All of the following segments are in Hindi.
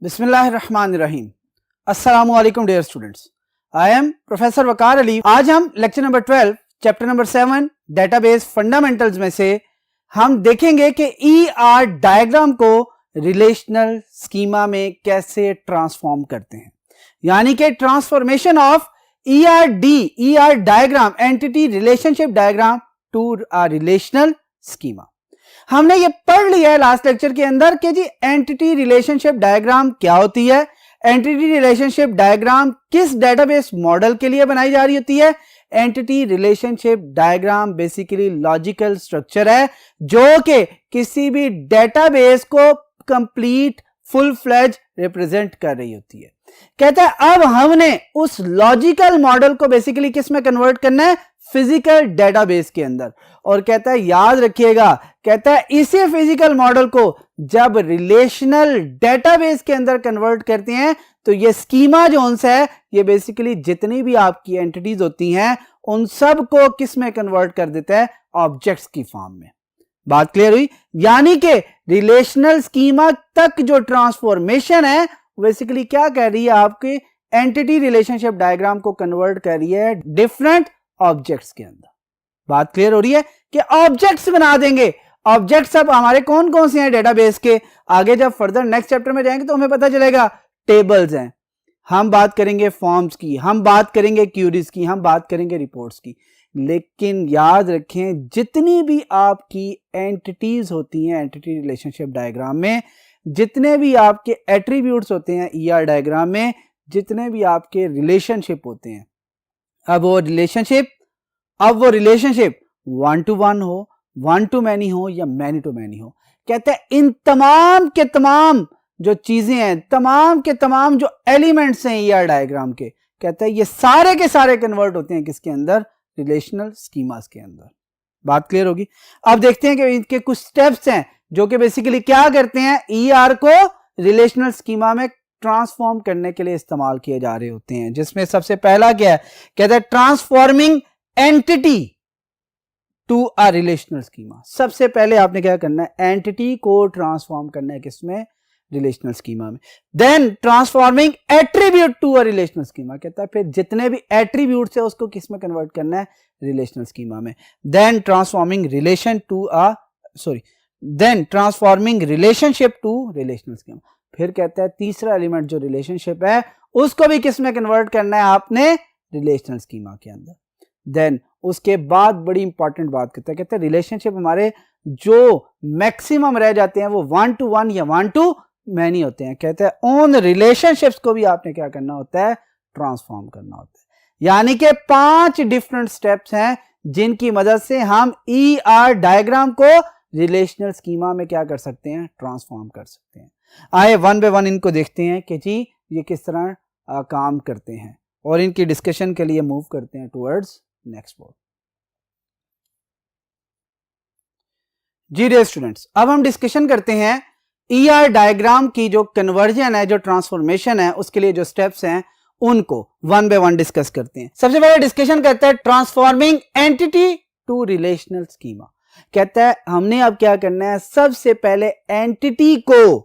बिस्मिल्लाहिर्रहमानिर्रहीम। अस्सलामुअलैकुम dear students, I am professor Waqar Ali. आज हम lecture number 12 chapter number 7 database fundamentals में से हम देखेंगे कि ईआर डायग्राम को रिलेशनल स्कीमा में कैसे ट्रांसफॉर्म करते हैं, यानी कि transformation of ER diagram, entity relationship diagram to a relational schema. हमने ये पढ़ लिया है लास्ट लेक्चर के अंदर कि जी एंटिटी रिलेशनशिप डायग्राम क्या होती है, एंटिटी रिलेशनशिप डायग्राम किस डेटाबेस मॉडल के लिए बनाई जा रही होती है। Entity relationship diagram basically logical structure है जो कि किसी भी डेटाबेस को कंप्लीट फुल फ्लेज रिप्रेजेंट कर रही होती है। कहता है अब हमने उस लॉजिकल मॉडल को बेसिकली किस में कन्वर्ट करना है, फिजिकल डेटाबेस के अंदर। और कहता है याद रखिएगा, कहता है इसी फिजिकल मॉडल को जब रिलेशनल डेटाबेस के अंदर कन्वर्ट करते हैं तो ये स्कीमा जो है ये बेसिकली जितनी भी आपकी एंटिटीज होती हैं उन सब को किस में कन्वर्ट कर देता है, ऑब्जेक्ट्स की फॉर्म में। बात क्लियर हुई? यानी कि रिलेशनल स्कीमा तक जो ट्रांसफॉर्मेशन है बेसिकली क्या कर रही है, आपके एंटिटी रिलेशनशिप डायग्राम को कन्वर्ट कर रही है डिफरेंट ऑब्जेक्ट्स के अंदर। बात क्लियर हो रही है कि ऑब्जेक्ट्स बना देंगे। ऑब्जेक्ट्स अब हमारे कौन कौन से हैं डेटाबेस के, आगे जब फर्दर नेक्स्ट चैप्टर में जाएंगे तो हमें पता चलेगा। टेबल्स हैं, हम बात करेंगे फॉर्म्स की, हम बात करेंगे क्यूरीज की, हम बात करेंगे रिपोर्ट्स की। लेकिन याद रखें जितनी भी आपकी एंटिटीज होती हैं एंटिटी रिलेशनशिप डायग्राम में, जितने भी आपके एट्रीब्यूट्स होते हैं ईआर डायग्राम में, जितने भी आपके रिलेशनशिप होते हैं, अब वो रिलेशनशिप वन टू वन हो, वन टू मैनी हो या मैनी टू मैनी हो, कहते हैं इन तमाम के तमाम जो चीजें हैं, तमाम के तमाम जो एलिमेंट्स हैं ईआर डायग्राम के, कहते हैं ये सारे के सारे कन्वर्ट होते हैं किसके अंदर, रिलेशनल स्कीमास के अंदर। बात क्लियर होगी? अब देखते हैं कि इनके कुछ स्टेप्स हैं जो कि बेसिकली क्या करते हैं, ईआर को रिलेशनल स्कीमा में ट्रांसफॉर्म करने के लिए इस्तेमाल किए जा रहे होते हैं। जिसमें सबसे पहला क्या है, कहता है transforming entity to a relational schema. सबसे पहले आपने क्या करना है, एंटिटी को ट्रांसफॉर्म करना है किसमें, रिलेशनल स्कीमा में। Then transforming attribute to a relational schema, कहता है फिर जितने भी एट्रीब्यूट्स है उसको किस में कन्वर्ट करना है, रिलेशनल स्कीमा में। Then transforming relationship to relational schema. फिर कहता है तीसरा एलिमेंट जो रिलेशनशिप है उसको भी किस में कन्वर्ट करना है आपने, रिलेशनल स्कीमा के अंदर। देन उसके बाद बड़ी इंपॉर्टेंट बात कहता है रिलेशनशिप हमारे जो मैक्सिमम रह जाते हैं वो वन टू वन या वन टू मैनी होते हैं। कहते हैं उन रिलेशनशिप्स को भी आपने क्या करना होता है, ट्रांसफॉर्म करना होता है। यानी कि 5 डिफरेंट स्टेप्स हैं जिनकी मदद से हम ईआर डायग्राम को रिलेशनल स्कीमा में क्या कर सकते हैं, ट्रांसफॉर्म कर सकते हैं। आए वन बाय वन इनको देखते हैं कि जी ये किस तरह काम करते हैं और इनकी डिस्कशन के लिए मूव करते हैं टुवर्ड्स नेक्स्ट बोर्ड। जी डियर स्टूडेंट्स, अब हम डिस्कशन करते हैं ईआर डायग्राम की जो कन्वर्जन है, जो ट्रांसफॉर्मेशन है, उसके लिए जो स्टेप्स हैं उनको वन बाय वन डिस्कस करते हैं। सबसे पहले डिस्कशन करते हैं transforming entity to relational schema. कहता है हमने अब क्या करना है, सबसे पहले एंटिटी को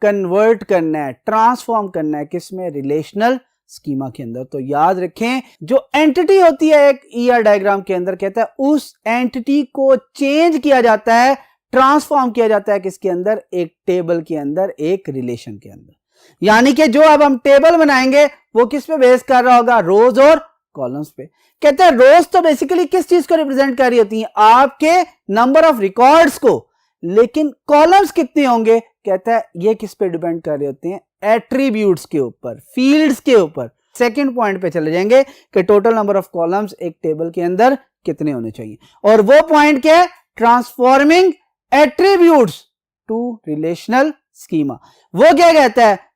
कन्वर्ट करना है, ट्रांसफॉर्म करना है किसमें, रिलेशनल स्कीमा के अंदर। तो याद रखें जो एंटिटी होती है एक ईआर डायग्राम के अंदर, कहता है उस एंटिटी को चेंज किया जाता है, ट्रांसफॉर्म किया जाता है किसके अंदर, एक टेबल के अंदर, एक रिलेशन के अंदर। यानी कि जो अब हम टेबल बनाएंगे वो किस पे बेस कर रहा होगा, रोज और कॉलम्स पे। कहते हैं रोज तो बेसिकली किस चीज को रिप्रेजेंट कर रही होती है, आपके नंबर ऑफ रिकॉर्ड्स को, लेकिन कॉलम्स कितने होंगे, कहता है ये किस पे डिपेंड कर रहे होते हैं, एट्रीब्यूट्स के ऊपर, फील्ड्स के ऊपर। सेकंड पॉइंट पे चले जाएंगे कि टोटल नंबर ऑफ कॉलम्स एक टेबल के अंदर कितने होने चाहिए। और वो पॉइंट क्या है, transforming attributes to relational schema. वो क्या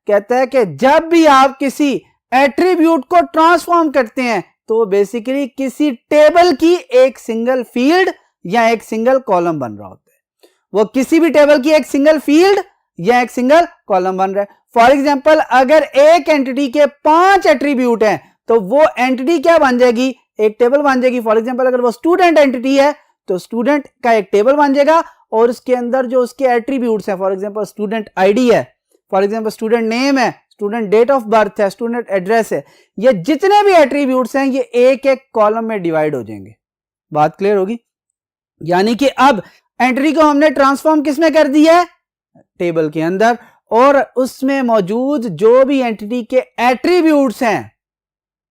कहता है कि जब भी आप किसी एट्रीब्यूट को ट्रांसफॉर्म करते हैं तो बेसिकली किसी टेबल की एक सिंगल फील्ड या एक सिंगल कॉलम बन रहा होता है। वो किसी भी टेबल की एक सिंगल फील्ड या एक सिंगल कॉलम बन रहा है। फॉर एग्जांपल अगर एक एंटिटी के 5 एट्रीब्यूट हैं तो वो एंटिटी क्या बन जाएगी, एक टेबल बन जाएगी। फॉर एग्जांपल अगर वो स्टूडेंट एंटिटी है तो स्टूडेंट का एक टेबल बन जाएगा और उसके अंदर जो उसके एट्रीब्यूट्स हैं, फॉर एग्जांपल स्टूडेंट आईडी है फॉर एग्जांपल स्टूडेंट नेम है, स्टूडेंट डेट ऑफ बर्थ है, स्टूडेंट एड्रेस है, ये जितने भी एट्रीब्यूट्स हैं ये एक एक कॉलम में डिवाइड हो जाएंगे। बात क्लियर होगी? यानी कि अब एंट्री को हमने ट्रांसफॉर्म किस में कर दिया है? टेबल के अंदर, और उसमें मौजूद जो भी एंटिटी के एट्रीब्यूट्स हैं,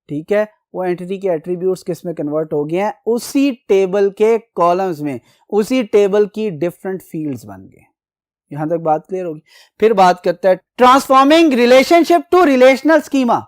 ठीक है, वो एंटिटी के एट्रीब्यूट्स किस में कन्वर्ट हो गए हैं? उसी टेबल के कॉलम्स में, उसी टेबल की डिफरेंट फील्ड्स बन गए। यहां तक बात क्लियर होगी। फिर बात करते हैं transforming relationship to relational schema.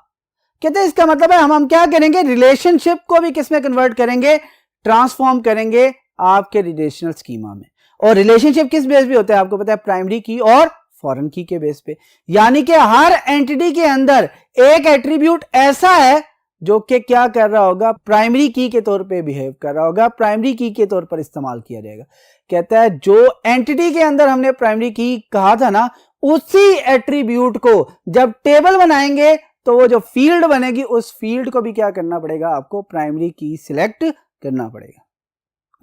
कहते हैं इसका मतलब है हम क्या करेंगे? रिलेशनशिप को भी किस में कन्वर्ट करेंगे? ट्रांसफॉर्म करेंगे आपके रिलेशनल स्कीमा में। और रिलेशनशिप किस बेस पे होता है? आपको पता है, प्राइमरी की और फॉरेन की के बेस पे। यानी कि हर एंटिटी के अंदर एक एट्रीब्यूट ऐसा है जो कि क्या कर रहा होगा? प्राइमरी की के तौर पे बिहेव कर रहा होगा, प्राइमरी की के तौर पर इस्तेमाल किया जाएगा। कहता है जो एंटिटी के अंदर हमने प्राइमरी की कहा था ना, उसी एट्रीब्यूट को जब टेबल बनाएंगे तो वो जो फील्ड बनेगी उस फील्ड को भी क्या करना पड़ेगा? आपको प्राइमरी की सिलेक्ट करना पड़ेगा।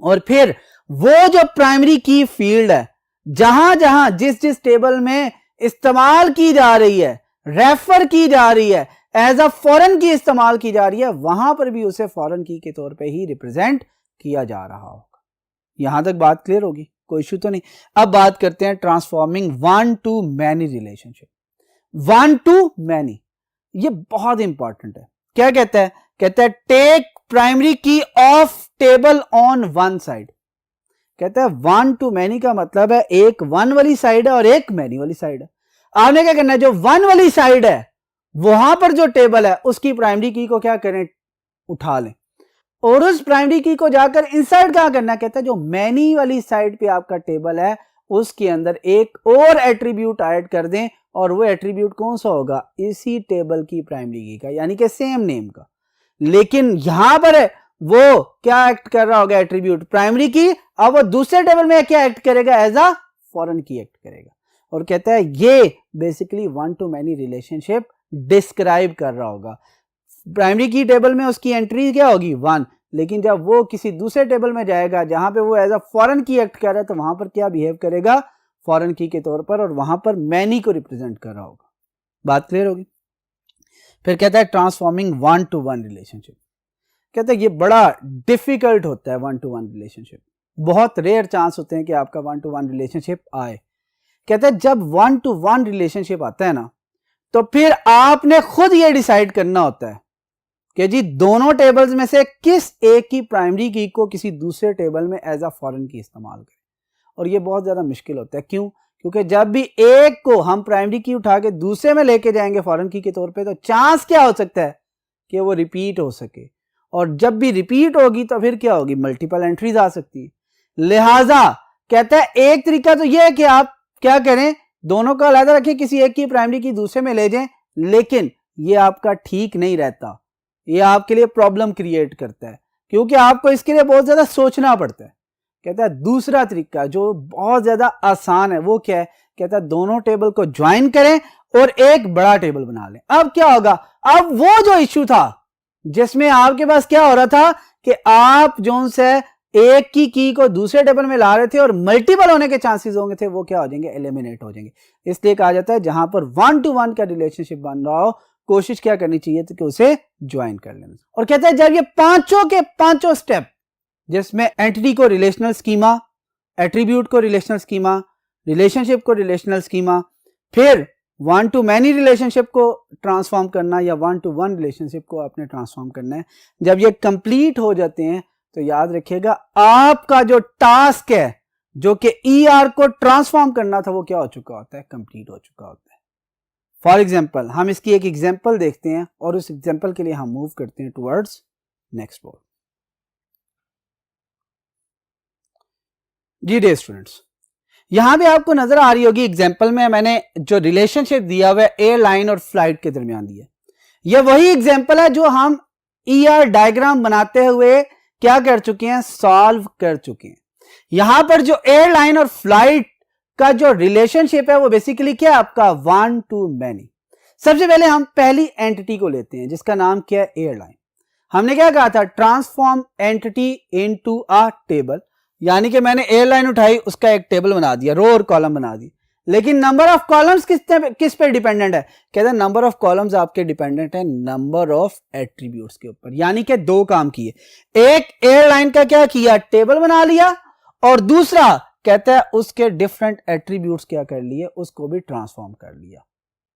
और फिर वो जो प्राइमरी की फील्ड है, जहां जहां जिस जिस टेबल में इस्तेमाल की जा रही है, रेफर की जा रही है, एज अ फॉरेन की इस्तेमाल की जा रही है, वहां पर भी उसे फॉरेन की के तौर पे ही रिप्रेजेंट किया जा रहा होगा। यहां तक बात क्लियर होगी? कोई इशू तो नहीं। अब बात करते हैं transforming one to many relationship. One to many, ये बहुत इंपॉर्टेंट है। क्या कहता है? कहता है टेक प्राइमरी की of table on one side. कहता है वन टू मैनी का मतलब है एक वन वाली साइड है और एक मैनी वाली साइड है। आपने क्या करना है? जो वन वाली साइड है वहां पर जो टेबल है उसकी प्राइमरी की को क्या करें? उठा लें, और उस प्राइमरी की को जाकर इनसाइड क्या करना? कहता है जो मैनी वाली साइड पे आपका टेबल है उसके अंदर एक और एट्रीब्यूट ऐड कर दें, और वो एट्रीब्यूट कौन सा होगा? इसी टेबल की प्राइमरी की का, यानी कि सेम नेम का। लेकिन यहां पर है वो क्या एक्ट कर रहा होगा? एट्रीब्यूट प्राइमरी की। अब वो दूसरे टेबल में क्या एक्ट करेगा? एज अ फॉरेन की एक्ट करेगा। और कहता है ये basically one to many relationship describe कर रहा होगा। प्राइमरी की टेबल में उसकी एंट्री क्या होगी? वन, लेकिन जब वो किसी दूसरे टेबल में जाएगा जहां पे वो एज अ फॉरेन की एक्ट कर रहा है, तो वहां पर क्या बिहेव करेगा? फॉरेन की के तौर पर, और वहां पर मैनी को रिप्रेजेंट कर रहा होगा। बात क्लियर होगी? फिर कहता है transforming one to one relationship. कहता है ये बड़ा डिफिकल्ट होता है वन टू वन रिलेशनशिप। बहुत रेयर चांस होते हैं कि आपका वन टू वन रिलेशनशिप आए। कहता है जब वन टू वन रिलेशनशिप आता है ना, तो फिर आपने खुद ये डिसाइड करना होता है कि जी दोनों टेबल्स में से किस एक की प्राइमरी की को किसी दूसरे टेबल में एज अ फॉरेन की इस्तेमाल करें। और ये बहुत ज्यादा मुश्किल होता है। क्यों? क्योंकि जब भी एक को हम प्राइमरी की उठा के दूसरे में लेके जाएंगे फॉरेन की के तौर पे, तो चांस क्या हो सकता है कि वो रिपीट हो सके, और जब भी रिपीट होगी तो फिर क्या होगी? मल्टीपल एंट्रीज आ सकती है। लिहाजा कहता है एक तरीका तो यह है कि आप क्या करें? दोनों का अलग रखें, किसी एक की प्राइमरी की दूसरे में ले जाएं, लेकिन ये आपका ठीक नहीं रहता। ये आपके लिए प्रॉब्लम क्रिएट करता है, क्योंकि आपको इसके लिए बहुत ज्यादा सोचना पड़ता है। कहता है दूसरा तरीका जो बहुत ज्यादा आसान है वो क्या है? कहता है दोनों टेबल को ज्वाइन करें और एक बड़ा टेबल बना लें। अब क्या होगा? अब वो जो इश्यू था जिसमें आपके पास क्या हो रहा था कि आप जो से एक की को दूसरे टेबल में ला रहे थे और मल्टीपल होने के चांसेस होंगे थे, वो क्या हो जाएंगे? एलिमिनेट हो जाएंगे। इसलिए कहा जाता है जहां पर वन टू वन का रिलेशनशिप बन रहा हो, कोशिश क्या करनी चाहिए? तो कि उसे ज्वाइन कर लेना। और कहता है जब ये पांचों के पांचों स्टेप, जिसमें एंटिटी को रिलेशनल स्कीमा, एट्रीब्यूट को रिलेशनल स्कीमा, रिलेशनशिप को रिलेशनल स्कीमा, फिर वन टू मैनी रिलेशनशिप को ट्रांसफॉर्म करना या वन टू वन रिलेशनशिप को आपने ट्रांसफॉर्म करना है, जब ये कंप्लीट हो जाते हैं तो याद रखिएगा आपका जो टास्क है जो कि ईआर को ट्रांसफॉर्म करना था वो क्या हो चुका होता है? कंप्लीट हो चुका होता है। फॉर एग्जाम्पल हम इसकी एक एग्जाम्पल देखते हैं और उस एग्जाम्पल के लिए हम मूव करते हैं टुवर्ड्स नेक्स्ट बोर्ड। जी डियर स्टूडेंट्स, यहां भी आपको नजर आ रही होगी एग्जाम्पल में मैंने जो रिलेशनशिप दिया हुआ है एयरलाइन और फ्लाइट के दरमियान दिया। यह वही एग्जाम्पल है जो हम ईआर डायग्राम बनाते हुए क्या कर चुके हैं? सॉल्व कर चुके हैं। यहां पर जो एयरलाइन और फ्लाइट का जो रिलेशनशिप है वो बेसिकली क्या है आपका? One to many. सबसे पहले हम पहली एंटिटी को लेते हैं जिसका नाम क्या है? एयरलाइन। हमने क्या कहा था? Transform entity into a table, यानी कि मैंने एयरलाइन उठाई, उसका एक टेबल बना दिया, रो और कॉलम बना दी। लेकिन नंबर ऑफ कॉलम्स किस पे डिपेंडेंट है? कहते हैं नंबर ऑफ कॉलम्स आपके डिपेंडेंट है नंबर ऑफ एट्रीब्यूट्स के ऊपर। यानी कि दो काम किए, एक एयरलाइन का क्या किया, टेबल बना लिया, और दूसरा कहता है उसके डिफरेंट एट्रीब्यूट्स क्या कर लिए, उसको भी ट्रांसफॉर्म कर लिया।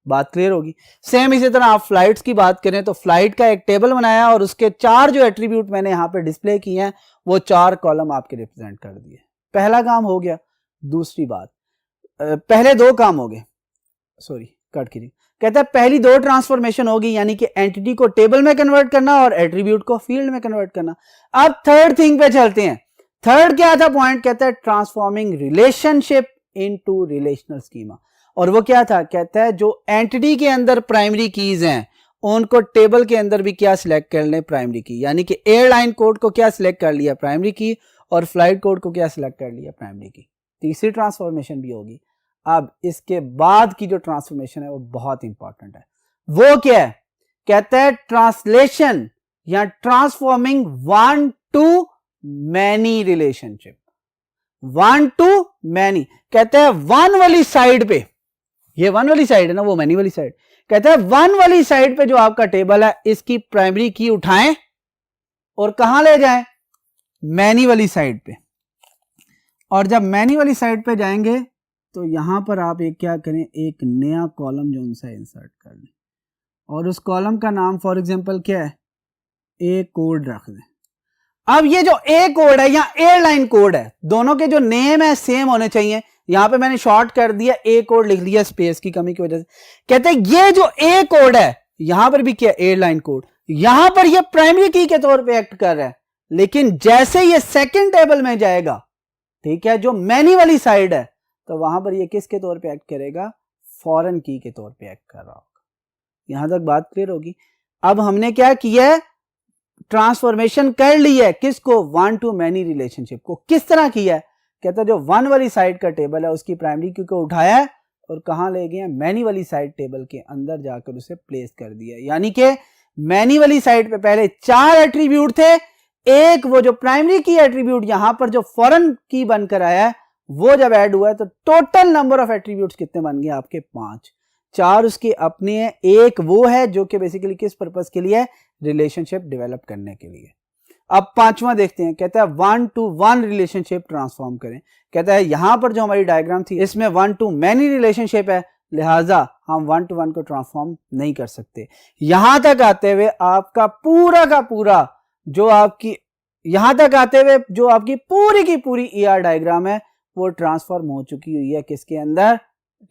बात क्लियर होगी। सेम इसी तरह आप फ्लाइट्स की बात करें तो फ्लाइट का एक टेबल बनाया और उसके चार जो एट्रीब्यूट मैंने यहां पे डिस्प्ले किए हैं वो चार कॉलम आपके रिप्रेजेंट कर दिए। पहला काम हो गया। दूसरी बात, पहले दो काम हो गए, सॉरी कट कीजिए, कहता है पहली दो ट्रांसफॉर्मेशन होगी, यानी कि एंटिटी को टेबल में कन्वर्ट करना और एट्रीब्यूट को फील्ड में कन्वर्ट करना। अब थर्ड थिंग पे चलते हैं। थर्ड क्या था पॉइंट, कहता है transforming relationship into relational schema. और वो क्या था, कहता है जो एंटिटी के अंदर प्राइमरी कीज हैं उनको टेबल के अंदर भी क्या सिलेक्ट कर लें, प्राइमरी की। यानी कि एयरलाइन कोड को क्या सिलेक्ट कर लिया, प्राइमरी की, और फ्लाइट कोड को क्या सिलेक्ट कर लिया, प्राइमरी की। तीसरी ट्रांसफॉर्मेशन भी होगी। अब इसके बाद की जो ट्रांसफॉर्मेशन है वो बहुत इंपॉर्टेंट है। वो क्या है, कहता है ट्रांसलेशन या transforming one to many relationship. One to many, कहता है वन वाली साइड पे, ये वन वाली साइड है ना, वो मैनी वाली साइड, कहता है वन वाली साइड पे जो आपका टेबल है इसकी प्राइमरी की उठाएं और कहां ले जाएं, मैनी वाली साइड पे। और जब मैनी वाली साइड पे जाएंगे तो यहां पर आप एक क्या करें, एक नया कॉलम जो उनसे इंसर्ट कर लें और उस कॉलम का नाम फॉर एग्जांपल क्या है, ए कोड रख दें। अब ये जो ए कोड है या एयरलाइन कोड है, दोनों के जो नेम है सेम होने चाहिए। यहां पे मैंने शॉर्ट कर दिया, ए कोड लिख दिया स्पेस की कमी की वजह से। कहते हैं ये जो ए कोड है यहां पर भी क्या, एयरलाइन कोड, यहां पर ये प्राइमरी की के तौर पे एक्ट कर रहा है, लेकिन जैसे ये सेकंड टेबल में जाएगा, ठीक है, जो मैनी वाली साइड है, तो वहां पर ये किसके तौर पे एक्ट करेगा, फॉरेन की के तौर पे एक्ट कर रहा होगा। यहां तक बात क्लियर होगी। अब हमने क्या किया है, ट्रांसफॉर्मेशन कर ली है, किसको, वन टू मैनी रिलेशनशिप को। किस तरह किया है, कहता है जो वन वाली साइड का टेबल है उसकी प्राइमरी की को उठाया है और कहां ले गए, मैनी वाली साइड टेबल के अंदर जाकर उसे प्लेस कर दिया। यानी कि मैनी वाली साइड पे पहले चार एट्रीब्यूट थे, एक वो जो प्राइमरी की एट्रीब्यूट यहां पर जो फॉरेन की बनकर आया है वो जब ऐड हुआ है तो टोटल नंबर ऑफ एट्रीब्यूट्स कितने बन गए आपके, 5। चार उसके अपने हैं, एक वो है जो कि बेसिकली किस पर्पस के लिए है, रिलेशनशिप डेवलप करने के लिए। अब पांचवा देखते हैं, कहता है one to one relationship transform करें। कहता है यहां पर जो हमारी डायग्राम थी इसमें वन टू मैनी रिलेशनशिप है, लिहाजा हम वन टू वन को ट्रांसफॉर्म नहीं कर सकते। यहां तक आते हुए आपका पूरा का पूरा जो आपकी, यहां तक आते हुए जो आपकी पूरी की पूरी ईआर डायग्राम है वो ट्रांसफॉर्म हो चुकी हुई है किसके अंदर,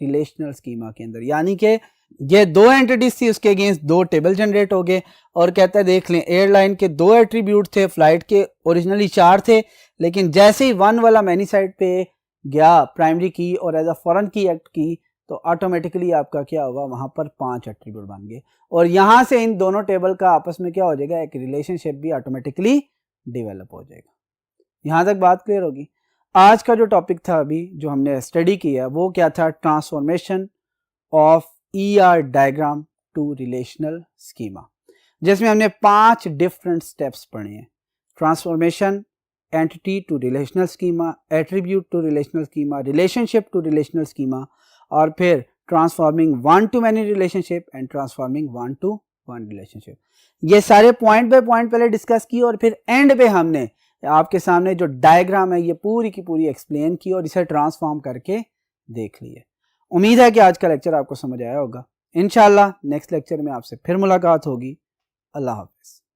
रिलेशनल स्कीमा के अंदर। यानी कि ये दो एंटिटीज थी, उसके अगेंस्ट दो टेबल जनरेट हो गए। और कहता है देख लें, एयरलाइन के दो एट्रीब्यूट थे, फ्लाइट के ओरिजिनली 4 थे, लेकिन जैसे ही वन वाला मैनी साइड पे गया प्राइमरी की और एज अ फॉरेन की एक्ट की तो ऑटोमेटिकली आपका क्या हुआ, वहां पर 5 एट्रीब्यूट बन गए। और यहां से इन दोनों टेबल का आपस में क्या हो जाएगा, एक रिलेशनशिप भी ऑटोमेटिकली डेवलप हो जाएगा। यहां तक बात क्लियर होगी। आज का जो टॉपिक था अभी जो हमने स्टडी किया वो क्या था, transformation of ER diagram to relational schema, जिसमें हमने 5 डिफरेंट स्टेप्स पढ़े हैं। Transformation, entity to relational schema, attribute to relational schema, relationship to relational schema, और फिर transforming one to many relationship and transforming one to one relationship. ये सारे पॉइंट बाय पॉइंट पहले डिस्कस किए और फिर एंड पे हमने आपके सामने जो डायग्राम है ये पूरी की पूरी एक्सप्लेन की और इसे ट्रांसफॉर्म करके देख लिए। उम्मीद है कि आज का लेक्चर आपको समझ आया होगा। इंशाल्लाह नेक्स्ट लेक्चर में आपसे फिर मुलाकात होगी। अल्लाह हाफिज।